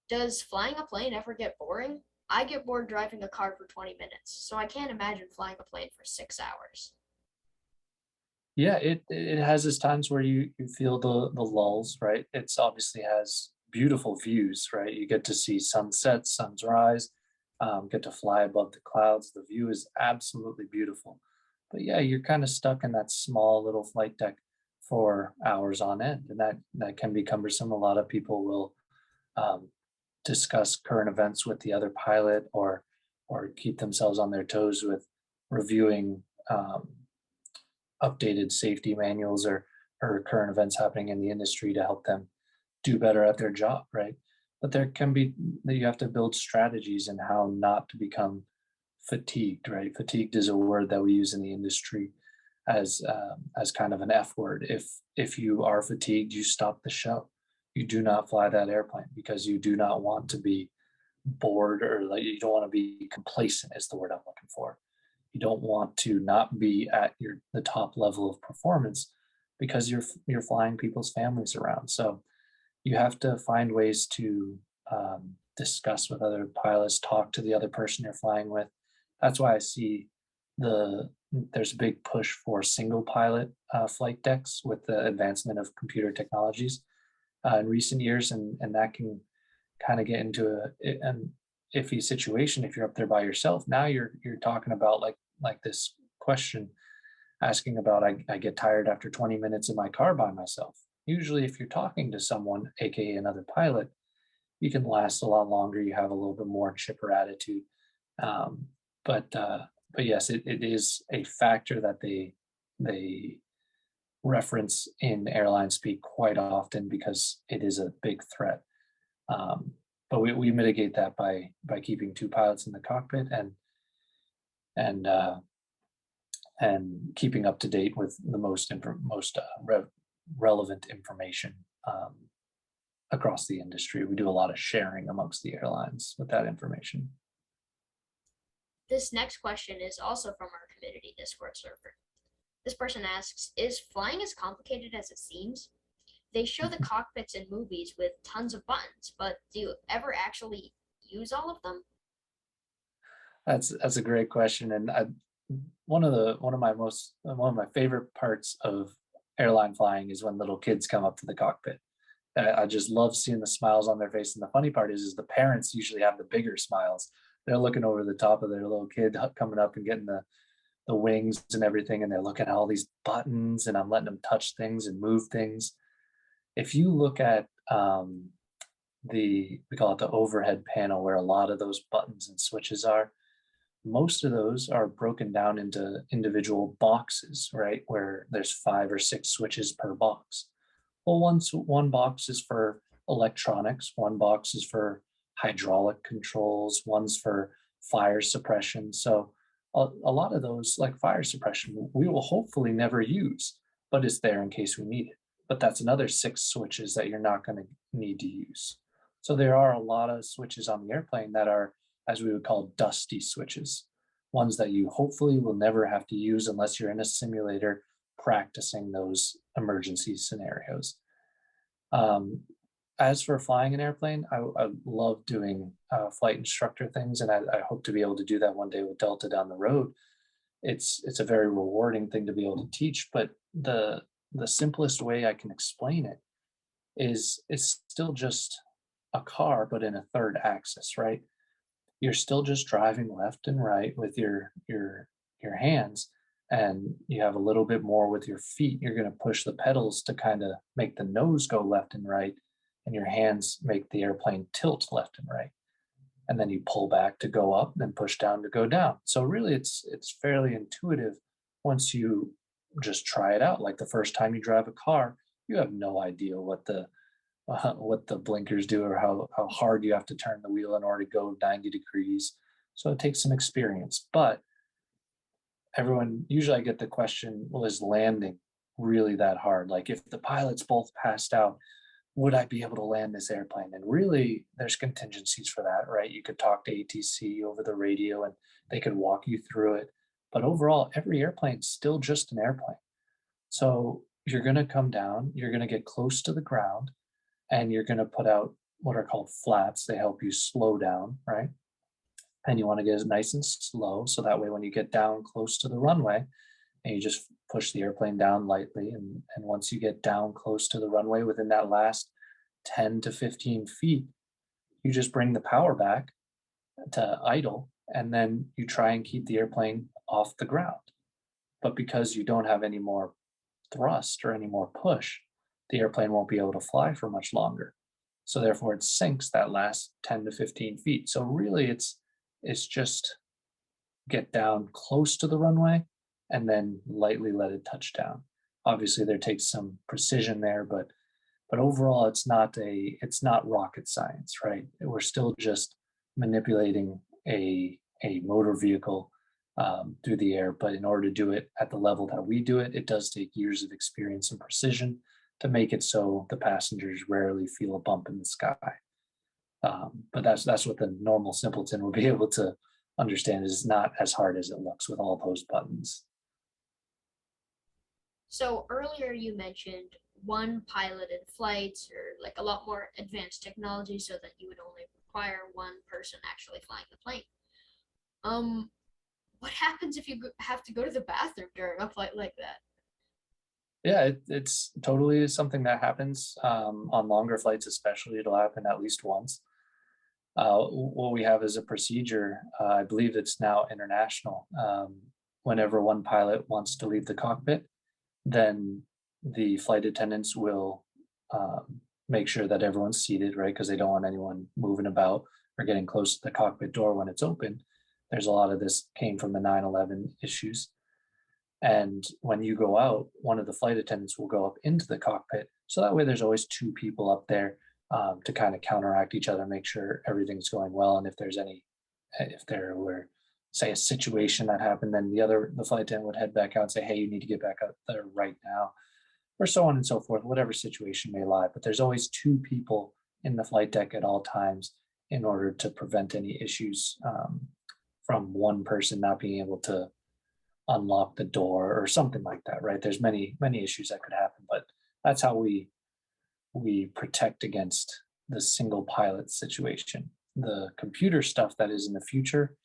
[SPEAKER 1] Does flying a plane ever get boring? I get bored driving a car for 20 minutes, so I can't imagine flying a plane for 6 hours.
[SPEAKER 2] Yeah, it has its times where you feel the lulls, right? It's obviously has beautiful views, right? You get to see sunsets, sunrise, get to fly above the clouds. The view is absolutely beautiful. But yeah, you're kind of stuck in that small little flight deck for hours on end, and that can be cumbersome. A lot of people will um, discuss current events with the other pilot, or keep themselves on their toes with reviewing updated safety manuals, or current events happening in the industry to help them do better at their job, right? But there can be that you have to build strategies and how not to become fatigued, right? Fatigued is a word that we use in the industry as kind of an F word. If you are fatigued, you stop the show. You do not fly that airplane because you do not want to be bored, or like you don't want to be complacent is the word I'm looking for. You don't want to not be at the top level of performance because you're flying people's families around. So you have to find ways to discuss with other pilots, talk to the other person you're flying with. That's why I see there's a big push for single pilot flight decks with the advancement of computer technologies in recent years, and that can kind of get into an iffy situation if you're up there by yourself. Now you're talking about like this question asking about I get tired after 20 minutes in my car by myself. Usually if you're talking to someone, aka another pilot, you can last a lot longer. You have a little bit more chipper attitude. Um, but yes, it is a factor that they reference in airline speak quite often because it is a big threat. Um, but we mitigate that by keeping two pilots in the cockpit, and uh, and keeping up to date with the most relevant information across the industry. We do a lot of sharing amongst the airlines with that information.
[SPEAKER 1] This next question is also from our community Discord server. This person asks, is flying as complicated as it seems? They show the cockpits in movies with tons of buttons, but do you ever actually use all of them?
[SPEAKER 2] That's a great question, and one of my favorite parts of airline flying is when little kids come up to the cockpit. I just love seeing the smiles on their face, and the funny part is the parents usually have the bigger smiles. They're looking over the top of their little kid coming up and getting the wings and everything, and they're looking at all these buttons, and I'm letting them touch things and move things. If you look at we call it the overhead panel, where a lot of those buttons and switches are, most of those are broken down into individual boxes, right? Where there's 5 or 6 switches per box. Well, one box is for electronics, one box is for hydraulic controls, one's for fire suppression. So a lot of those, like fire suppression, we will hopefully never use, but it's there in case we need it. But that's another 6 switches that you're not going to need to use. So there are a lot of switches on the airplane that are, as we would call, dusty switches, ones that you hopefully will never have to use unless you're in a simulator practicing those emergency scenarios. As for flying an airplane, I love doing flight instructor things, and I hope to be able to do that one day with Delta down the road. It's a very rewarding thing to be able to teach, but the simplest way I can explain it is it's still just a car, but in a third axis, right? You're still just driving left and right with your hands, and you have a little bit more with your feet. You're going to push the pedals to kind of make the nose go left and right, and your hands make the airplane tilt left and right. And then you pull back to go up, then push down to go down. So really it's fairly intuitive once you just try it out. Like the first time you drive a car, you have no idea what the blinkers do, or how hard you have to turn the wheel in order to go 90 degrees. So it takes some experience. But everyone, usually I get the question, well, is landing really that hard? Like if the pilots both passed out, would I be able to land this airplane? And really, there's contingencies for that, right? You could talk to ATC over the radio and they could walk you through it. But overall, every airplane's still just an airplane. So you're going to come down, you're going to get close to the ground, and you're going to put out what are called flaps. They help you slow down, right? And you want to get it nice and slow. So that way, when you get down close to the runway, and you just push the airplane down lightly. And once you get down close to the runway within that last 10 to 15 feet, you just bring the power back to idle, and then you try and keep the airplane off the ground. But because you don't have any more thrust or any more push, the airplane won't be able to fly for much longer. So therefore it sinks that last 10 to 15 feet. So really it's just get down close to the runway and then lightly let it touch down. Obviously there takes some precision there, but overall it's not rocket science, right? We're still just manipulating a motor vehicle through the air, but in order to do it at the level that we do it, it does take years of experience and precision to make it so the passengers rarely feel a bump in the sky. But that's what the normal simpleton will be able to understand, is not as hard as it looks with all those buttons.
[SPEAKER 1] So earlier you mentioned one piloted flights or like a lot more advanced technology so that you would only require one person actually flying the plane. What happens if you have to go to the bathroom during a flight like that?
[SPEAKER 2] Yeah, it's totally something that happens on longer flights, especially. It'll happen at least once. What we have is a procedure. I believe it's now international. Whenever one pilot wants to leave the cockpit, then the flight attendants will make sure that everyone's seated, right? Because they don't want anyone moving about or getting close to the cockpit door when it's open. There's a lot of this came from the 9/11 issues. And when you go out, one of the flight attendants will go up into the cockpit. So that way there's always two people up there to kind of counteract each other, make sure everything's going well. And if there were, say, a situation that happened, then the flight attendant would head back out and say, hey, you need to get back out there right now, or so on and so forth, whatever situation may lie. But there's always two people in the flight deck at all times in order to prevent any issues from one person not being able to unlock the door or something like that, right? There's many issues that could happen, but that's how we protect against the single pilot situation. The computer stuff that is in the future,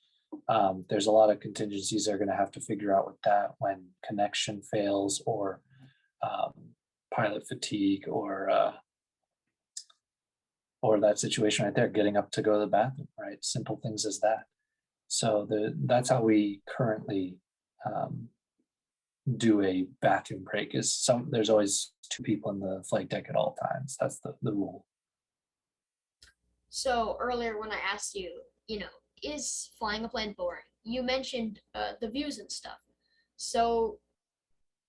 [SPEAKER 2] there's a lot of contingencies they're going to have to figure out with that when connection fails or pilot fatigue or that situation right there, getting up to go to the bathroom, right? Simple things as that. So that's how we currently do a bathroom break. There's always two people in the flight deck at all times. That's the rule.
[SPEAKER 1] So earlier when I asked you, is flying a plane boring? You mentioned the views and stuff. So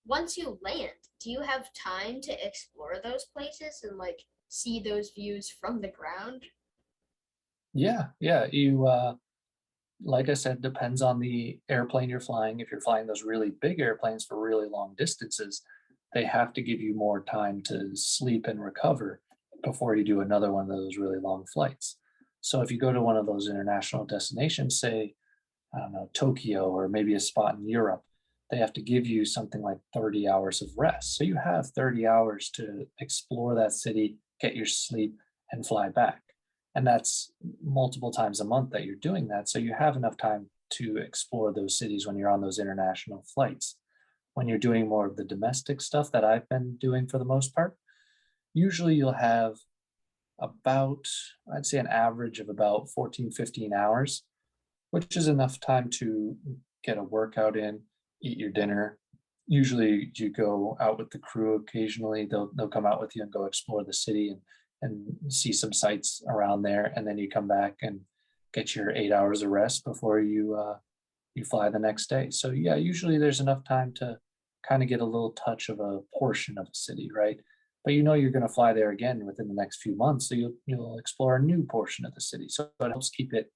[SPEAKER 1] once you land, do you have time to explore those places and like see those views from the ground?
[SPEAKER 2] Yeah. You like I said, depends on the airplane you're flying. If you're flying those really big airplanes for really long distances, they have to give you more time to sleep and recover before you do another one of those really long flights. So if you go to one of those international destinations, say, I don't know, Tokyo or maybe a spot in Europe, they have to give you something like 30 hours of rest. So you have 30 hours to explore that city, get your sleep, and fly back. And that's multiple times a month that you're doing that. So you have enough time to explore those cities when you're on those international flights. When you're doing more of the domestic stuff that I've been doing for the most part, usually you'll have about, I'd say an average of about 14, 15 hours, which is enough time to get a workout in, eat your dinner. Usually you go out with the crew occasionally. They'll come out with you and go explore the city and see some sights around there, and then you come back and get your 8 hours of rest before you fly the next day. So yeah, usually there's enough time to kind of get a little touch of a portion of the city, right? But you're going to fly there again within the next few months, so you'll explore a new portion of the city. So it helps keep it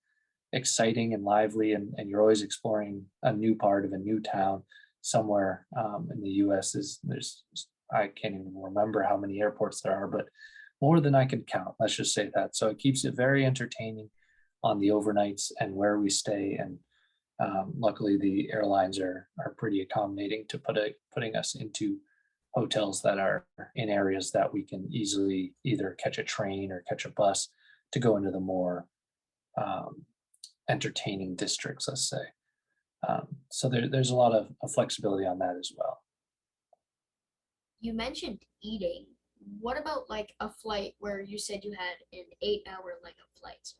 [SPEAKER 2] exciting and lively, and you're always exploring a new part of a new town somewhere in the U.S. I can't even remember how many airports there are, but more than I can count. Let's just say that. So it keeps it very entertaining on the overnights and where we stay. And luckily, the airlines are pretty accommodating to putting us into hotels that are in areas that we can easily either catch a train or catch a bus to go into the more um, entertaining districts, let's say. So there's a lot of flexibility on that as well.
[SPEAKER 3] You mentioned eating. What about like a flight where you said you had an 8 hour leg of flights?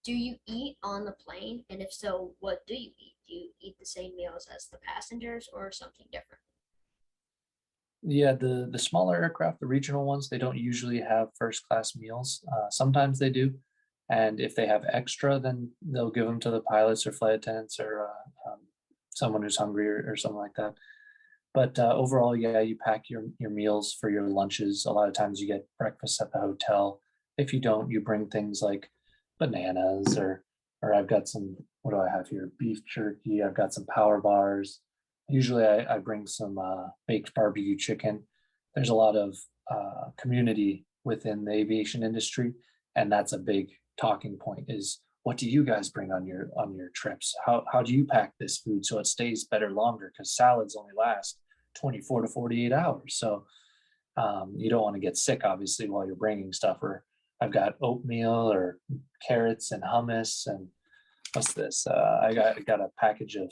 [SPEAKER 3] Do you eat on the plane? And if so, what do you eat? Do you eat the same meals as the passengers or something different?
[SPEAKER 2] Yeah, the smaller aircraft, the regional ones, they don't usually have first class meals. Sometimes they do, and if they have extra, then they'll give them to the pilots or flight attendants or someone who's hungry or something like that. But overall, yeah, you pack your meals for your lunches. A lot of times you get breakfast at the hotel. If you don't, you bring things like bananas or I've got some, what do I have here? Beef jerky. I've got some power bars. Usually I bring some baked barbecue chicken. There's a lot of community within the aviation industry, and that's a big talking point is what do you guys bring on your trips? How do you pack this food so it stays better longer? Because salads only last 24 to 48 hours. So you don't want to get sick, obviously, while you're bringing stuff. Or I've got oatmeal or carrots and hummus and what's this? I got a package of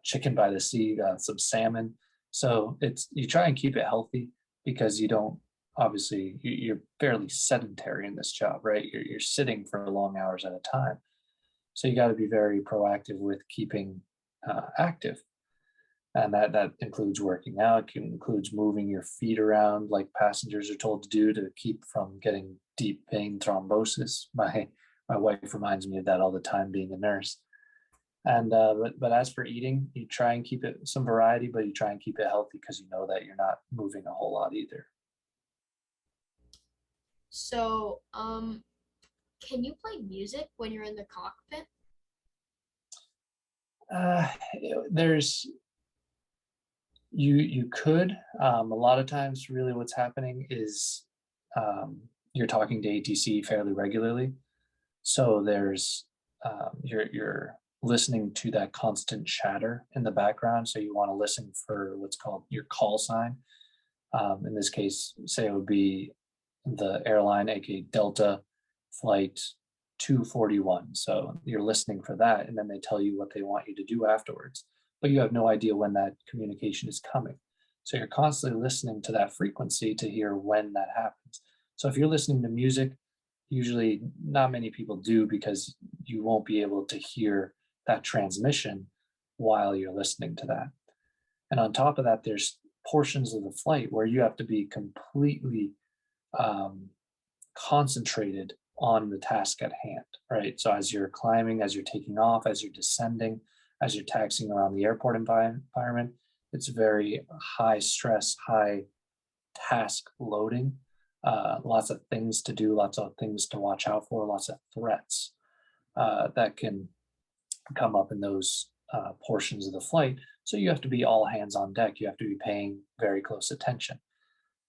[SPEAKER 2] chicken by the sea, some salmon. So it's you try and keep it healthy because you don't obviously you're fairly sedentary in this job, right? You're sitting for long hours at a time. So you got to be very proactive with keeping active, and that includes working out. It includes moving your feet around, like passengers are told to do, to keep from getting deep vein thrombosis. My wife reminds me of that all the time, being a nurse. And but as for eating, you try and keep it some variety, but you try and keep it healthy because you know that you're not moving a whole lot either.
[SPEAKER 3] So, can you play music when you're in the cockpit?
[SPEAKER 2] Uh, there's you could a lot of times really what's happening is um, you're talking to ATC fairly regularly, so there's you're listening to that constant chatter in the background, so you want to listen for what's called your call sign. In this case, say it would be the airline, aka Delta flight 241. So you're listening for that, and then they tell you what they want you to do afterwards. But you have no idea when that communication is coming. So you're constantly listening to that frequency to hear when that happens. So if you're listening to music, usually not many people do because you won't be able to hear that transmission while you're listening to that. And on top of that, there's portions of the flight where you have to be completely um, concentrated on the task at hand, right? So as you're climbing, as you're taking off, as you're descending, as you're taxiing around the airport environment, it's very high stress, high task loading, lots of things to do, lots of things to watch out for, lots of threats that can come up in those portions of the flight. So you have to be all hands on deck. You have to be paying very close attention.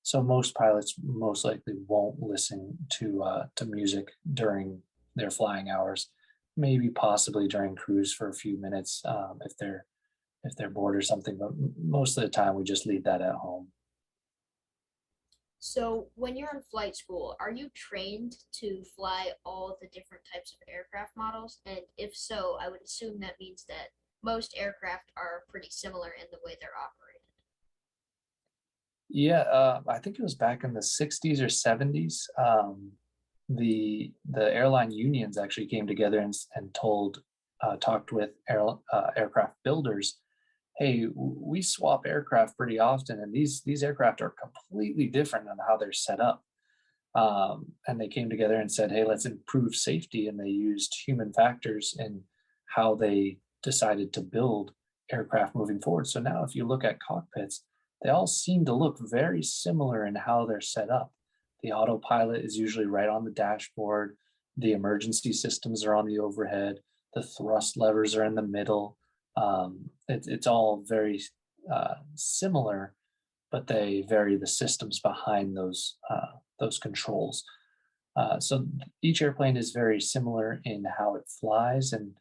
[SPEAKER 2] So most pilots most likely won't listen to music during their flying hours. Maybe possibly during cruise for a few minutes if they're bored or something. But most of the time, we just leave that at home.
[SPEAKER 3] So, when you're in flight school, are you trained to fly all the different types of aircraft models? And if so, I would assume that means that most aircraft are pretty similar in the way they're operated.
[SPEAKER 2] Yeah, I think it was back in the 60s or 70s. The airline unions actually came together and talked with aircraft builders. Hey, we swap aircraft pretty often, and these aircraft are completely different on how they're set up. And they came together and said, hey, let's improve safety. And they used human factors in how they decided to build aircraft moving forward. So now, if you look at cockpits, they all seem to look very similar in how they're set up. The autopilot is usually right on the dashboard. The emergency systems are on the overhead. The thrust levers are in the middle. It's all very similar, but they vary the systems behind those those controls. So each airplane is very similar in how it flies and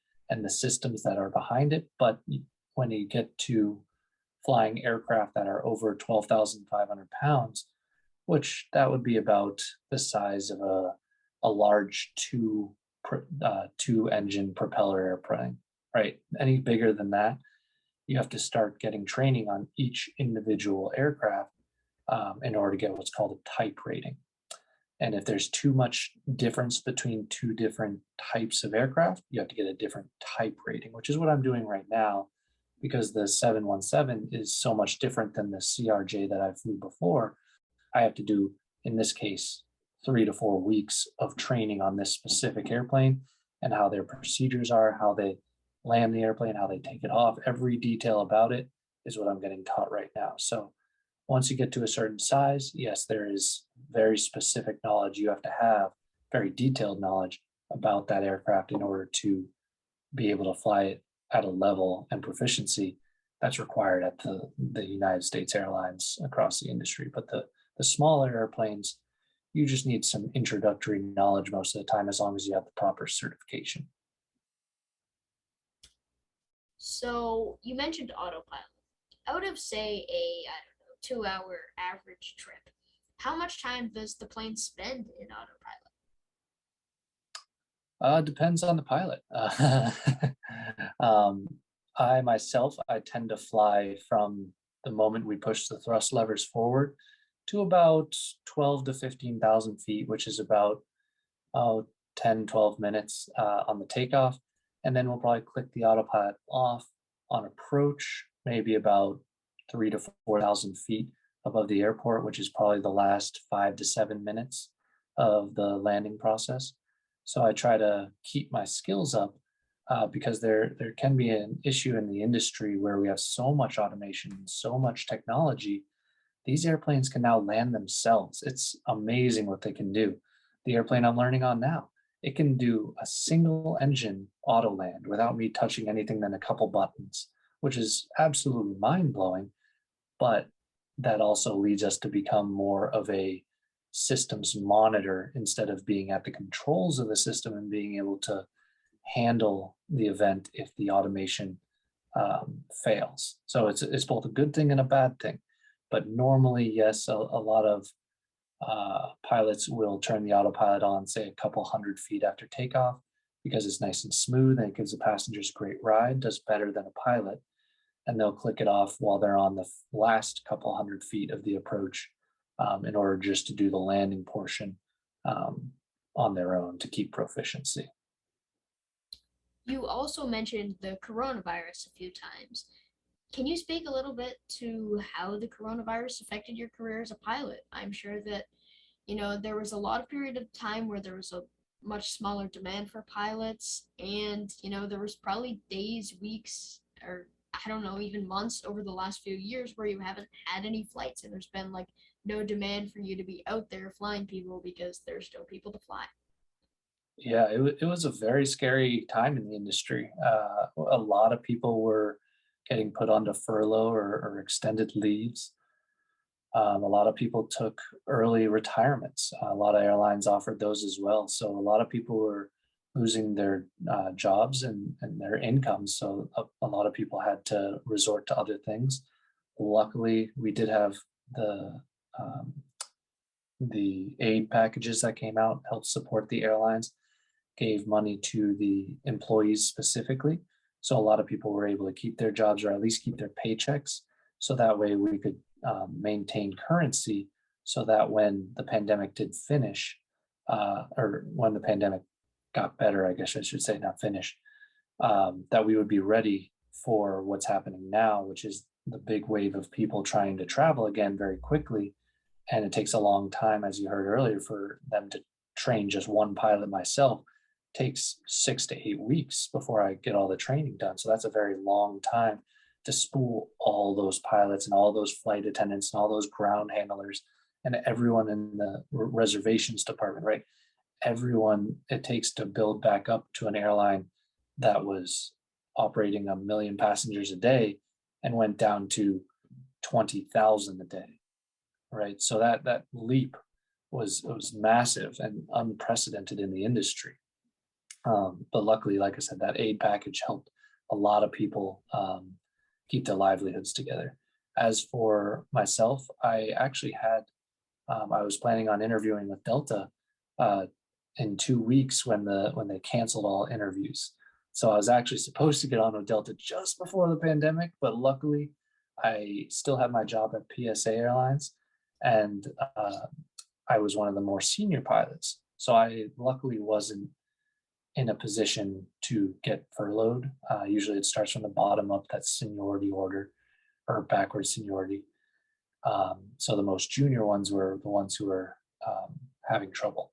[SPEAKER 2] the systems that are behind it. But when you get to flying aircraft that are over 12,500 pounds, which that would be about the size of a large two engine propeller airplane, right? Any bigger than that, you have to start getting training on each individual aircraft in order to get what's called a type rating. And if there's too much difference between two different types of aircraft, you have to get a different type rating, which is what I'm doing right now, because the 717 is so much different than the CRJ that I flew before. I have to do, in this case, 3 to 4 weeks of training on this specific airplane and how their procedures are, how they land the airplane, how they take it off. Every detail about it is what I'm getting taught right now. So once you get to a certain size, yes, there is very specific knowledge you have to have, very detailed knowledge about that aircraft in order to be able to fly it at a level and proficiency that's required at the United States airlines across the industry. But the smaller airplanes, you just need some introductory knowledge most of the time, as long as you have the proper certification.
[SPEAKER 3] So you mentioned autopilot. Out of, say, a, I don't know, 2-hour average trip, how much time does the plane spend in autopilot?
[SPEAKER 2] Depends on the pilot. I myself, I tend to fly from the moment we push the thrust levers forward to about 12 to 15,000 feet, which is about 10, 12 minutes on the takeoff. And then we'll probably click the autopilot off on approach, maybe about 3 to 4,000 feet above the airport, which is probably the last 5 to 7 minutes of the landing process. So I try to keep my skills up because there can be an issue in the industry where we have so much automation, so much technology. These airplanes can now land themselves. It's amazing what they can do. The airplane I'm learning on now, it can do a single engine auto land without me touching anything than a couple buttons, which is absolutely mind-blowing. But that also leads us to become more of a systems monitor instead of being at the controls of the system and being able to handle the event if the automation fails. So it's both a good thing and a bad thing. But normally, yes, a lot of pilots will turn the autopilot on, say, a couple hundred feet after takeoff, because it's nice and smooth and it gives the passengers a great ride, does better than a pilot. And they'll click it off while they're on the last couple hundred feet of the approach in order just to do the landing portion on their own to keep proficiency.
[SPEAKER 3] You also mentioned the coronavirus a few times. Can you speak a little bit to how the coronavirus affected your career as a pilot? I'm sure that, there was a lot of period of time where there was a much smaller demand for pilots, and, there was probably days, weeks, or I don't know, even months over the last few years where you haven't had any flights and there's been like no demand for you to be out there flying people because there's no people to fly.
[SPEAKER 2] Yeah, it was a very scary time in the industry. A lot of people were getting put onto furlough or extended leaves. A lot of people took early retirements. A lot of airlines offered those as well. So a lot of people were losing their jobs and their incomes. So a lot of people had to resort to other things. Luckily, we did have the aid packages that came out, helped support the airlines, gave money to the employees specifically. So a lot of people were able to keep their jobs or at least keep their paychecks. So that way we could maintain currency so that when the pandemic did finish, or when the pandemic got better, I guess I should say, not finish, that we would be ready for what's happening now, which is the big wave of people trying to travel again very quickly. And it takes a long time, as you heard earlier, for them to train just one pilot. Myself takes 6 to 8 weeks before I get all the training done. So that's a very long time to spool all those pilots and all those flight attendants and all those ground handlers and everyone in the reservations department, right? Everyone it takes to build back up to an airline that was operating 1 million passengers a day and went down to 20,000 a day, right? So that leap was massive and unprecedented in the industry. But luckily, like I said, that aid package helped a lot of people keep their livelihoods together. As for myself, I actually had I was planning on interviewing with Delta uh, in 2 weeks when they canceled all interviews. So I was actually supposed to get on with Delta just before the pandemic, but luckily I still had my job at PSA Airlines, and I was one of the more senior pilots. So I luckily wasn't in a position to get furloughed. Usually it starts from the bottom up, that's seniority order or backwards seniority. So the most junior ones were the ones who were having trouble.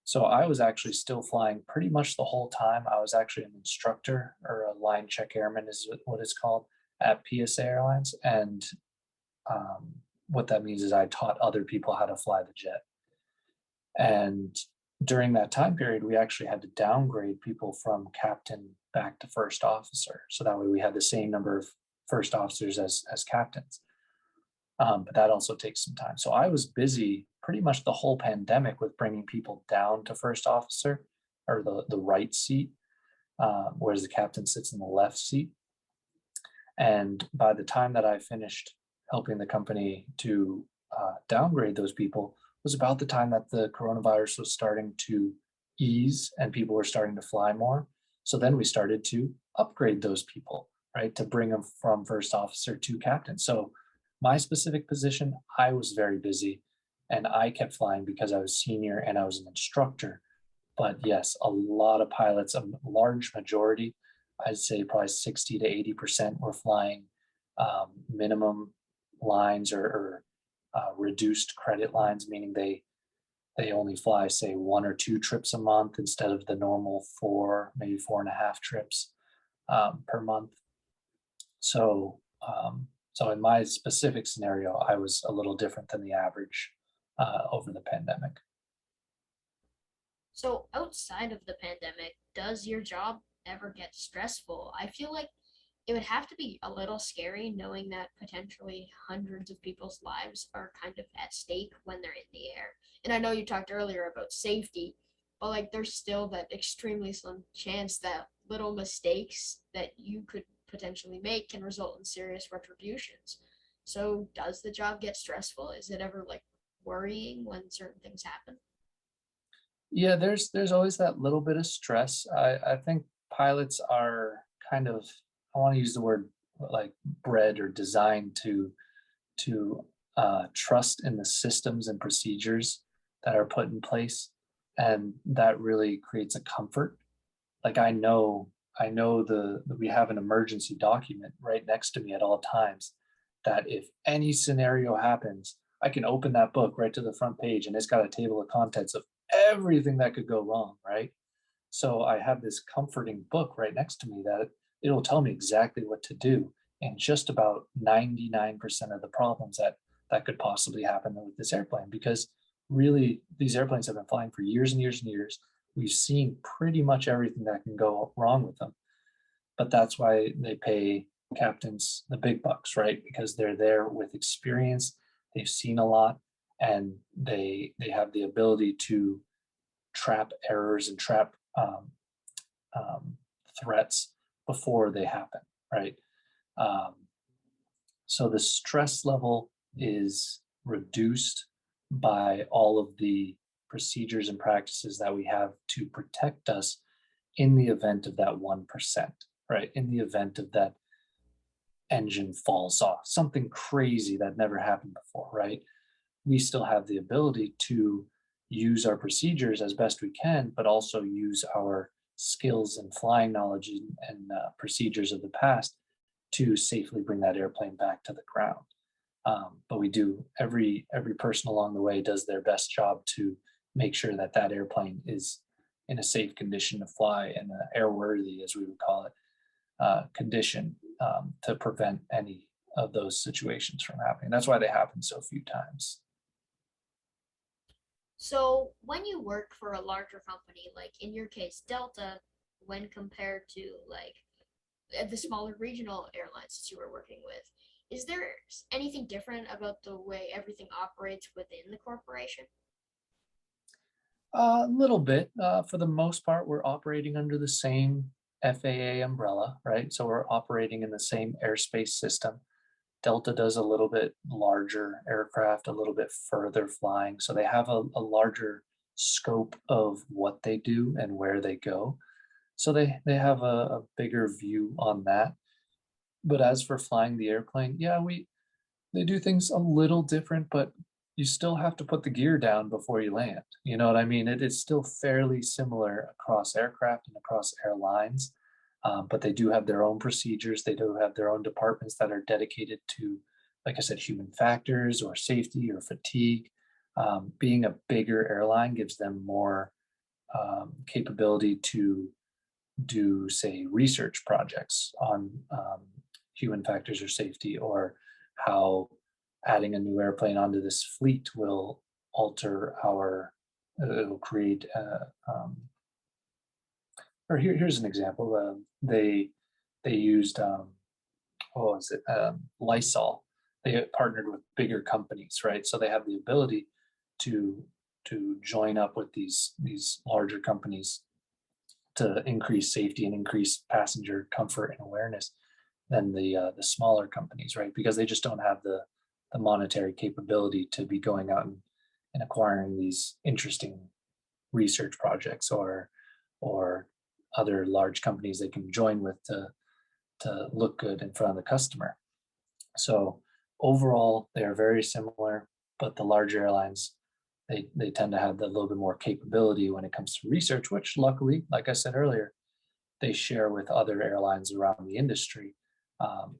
[SPEAKER 2] So I was actually still flying pretty much the whole time. I was actually an instructor, or a line check airman is what it's called, at PSA Airlines. And what that means is I taught other people how to fly the jet. And during that time period, we actually had to downgrade people from captain back to first officer. So that way we had the same number of first officers as captains. But that also takes some time. So I was busy pretty much the whole pandemic with bringing people down to first officer, or the right seat, whereas the captain sits in the left seat. And by the time that I finished helping the company to downgrade those people, was about the time that the coronavirus was starting to ease and people were starting to fly more. So then we started to upgrade those people, right, to bring them from first officer to captain. So my specific position, I was very busy, and I kept flying because I was senior and I was an instructor. But yes, a lot of pilots, a large majority, I'd say probably 60 to 80% were flying minimum lines, or reduced credit lines, meaning they only fly, say, 1 or 2 trips a month instead of the normal 4, maybe 4.5 trips per month. So so in my specific scenario, I was a little different than the average over the pandemic.
[SPEAKER 3] So outside of the pandemic, does your job ever get stressful? I feel like it would have to be a little scary knowing that potentially hundreds of people's lives are kind of at stake when they're in the air. And I know you talked earlier about safety, but like there's still that extremely slim chance that little mistakes that you could potentially make can result in serious retributions. So does the job get stressful? Is it ever like worrying when certain things happen?
[SPEAKER 2] Yeah, there's always that little bit of stress. I think pilots are kind of, I want to use the word like bred or designed to trust in the systems and procedures that are put in place, and that really creates a comfort. Like I know we have an emergency document right next to me at all times, that if any scenario happens, I can open that book right to the front page and it's got a table of contents of everything that could go wrong, right? So I have this comforting book right next to me that it'll tell me exactly what to do and just about 99% of the problems that could possibly happen with this airplane, because really these airplanes have been flying for years and years and years. We've seen pretty much everything that can go wrong with them. But that's why they pay captains the big bucks, right? Because they're there with experience, they've seen a lot, and they have the ability to trap errors and trap um, threats before they happen, right? Um, so the stress level is reduced by all of the procedures and practices that we have to protect us in the event of that 1%, right? In the event of that engine falls off, something crazy that never happened before, right? We still have the ability to use our procedures as best we can, but also use our skills and flying knowledge and procedures of the past to safely bring that airplane back to the ground. But we do, every person along the way does their best job to make sure that that airplane is in a safe condition to fly, and airworthy, as we would call it, condition, to prevent any of those situations from happening. That's why they happen so few times.
[SPEAKER 3] So when you work for a larger company, like in your case, Delta, when compared to like the smaller regional airlines that you were working with, is there anything different about the way everything operates within the corporation?
[SPEAKER 2] A little bit. For the most part, we're operating under the same FAA umbrella, right? So we're operating in the same airspace system. Delta does a little bit larger aircraft, a little bit further flying. So they have a larger scope of what they do and where they go. So they have a bigger view on that. But as for flying the airplane, yeah, they do things a little different, but you still have to put the gear down before you land. You know what I mean? It is still fairly similar across aircraft and across airlines, but they do have their own procedures. They do have their own departments that are dedicated to, like I said, human factors or safety or fatigue. Being a bigger airline gives them more capability to do, say, research projects on human factors or safety, or how adding a new airplane onto this fleet will alter our, it'll create, or here's an example. They used, what was it, Lysol. They partnered with bigger companies, right? So they have the ability to join up with these larger companies to increase safety and increase passenger comfort and awareness than the smaller companies, right? Because they just don't have the monetary capability to be going out and acquiring these interesting research projects, or other large companies they can join with to look good in front of the customer. So overall, they are very similar, but the larger airlines, they tend to have a little bit more capability when it comes to research, which luckily, like I said earlier, they share with other airlines around the industry, um,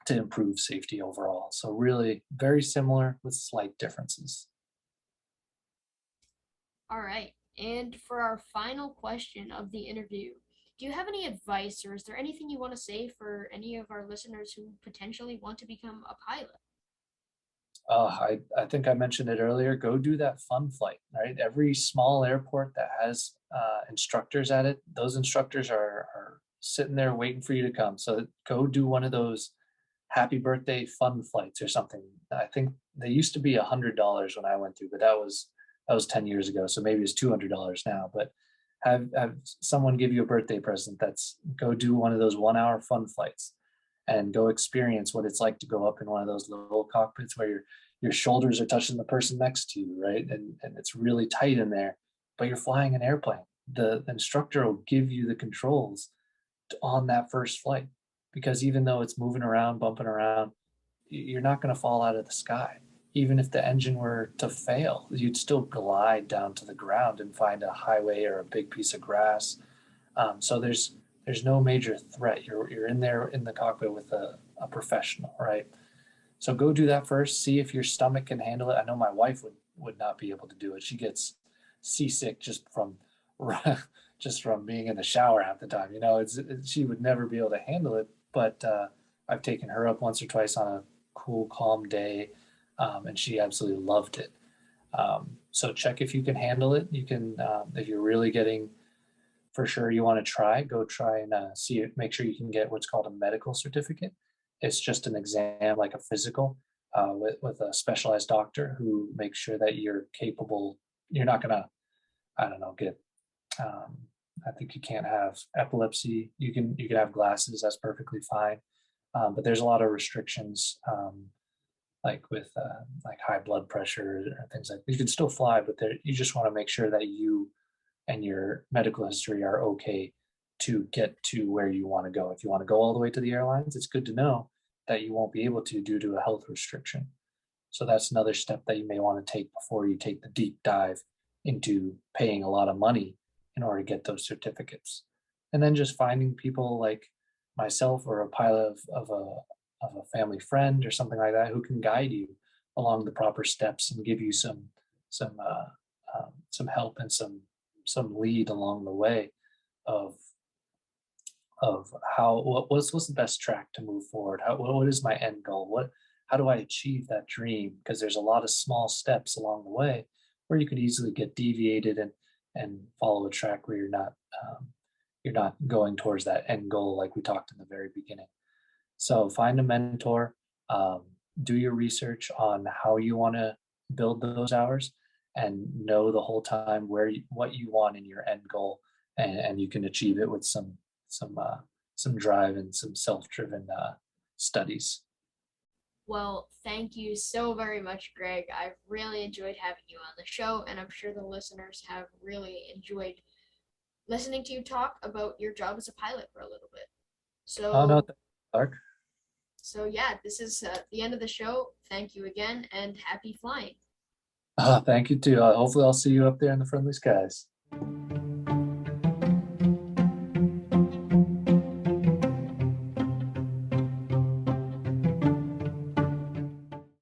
[SPEAKER 2] to improve safety overall. So really very similar with slight differences.
[SPEAKER 3] All right. And for our final question of the interview, do you have any advice or is there anything you want to say for any of our listeners who potentially want to become a pilot?
[SPEAKER 2] I think I mentioned it earlier. Go do that fun flight, right? Every small airport that has instructors at it, those instructors are sitting there waiting for you to come. So go do one of those happy birthday fun flights or something. I think they used to be $100 when I went through, but that was 10 years ago. So maybe it's $200 now. But have someone give you a birthday present. That's Go do one of those 1 hour fun flights and go experience what it's like to go up in one of those little cockpits where your shoulders are touching the person next to you, right? And it's really tight in there, but you're flying an airplane. The instructor will give you the controls on that first flight, because even though it's moving around, bumping around, you're not going to fall out of the sky. Even if the engine were to fail, you'd still glide down to the ground and find a highway or a big piece of grass. So there's no major threat. You're in there in the cockpit with a professional, right? So go do that first. See if your stomach can handle it. I know my wife would not be able to do it. She gets seasick just from just from being in the shower half the time. She would never be able to handle it. But I've taken her up once or twice on a cool, calm day, and she absolutely loved it. So check if you can handle it. You can, if you're really getting, for sure you want to go try and see it. Make sure you can get what's called a medical certificate. It's just an exam, like a physical, with a specialized doctor who makes sure that you're capable. You're not gonna, I don't know, get. I think you can't have epilepsy. You can have glasses. That's perfectly fine. But there's a lot of restrictions, like with like high blood pressure or things like. You can still fly, but you just want to make sure that you and your medical history are okay to get to where you want to go. If you want to go all the way to the airlines, it's good to know that you won't be able to due to a health restriction. So that's another step that you may want to take before you take the deep dive into paying a lot of money in order to get those certificates. And then just finding people like myself or a pilot of a family friend or something like that who can guide you along the proper steps and give you some help and some lead along the way of what's the best track to move forward. What is my end goal? How do I achieve that dream? Because there's a lot of small steps along the way where you could easily get deviated and follow a track where you're not going towards that end goal like we talked in the very beginning. So find a mentor, do your research on how you want to build those hours, and know the whole time what you want in your end goal, and you can achieve it with some drive and some self-driven studies.
[SPEAKER 3] Well, thank you so very much, Greg. I've really enjoyed having you on the show, and I'm sure the listeners have really enjoyed listening to you talk about your job as a pilot for a little bit.
[SPEAKER 2] Oh no,
[SPEAKER 3] So,
[SPEAKER 2] Clark.
[SPEAKER 3] so yeah, this is the end of the show. Thank you again, and happy flying.
[SPEAKER 2] Thank you too. Hopefully I'll see you up there in the friendly skies.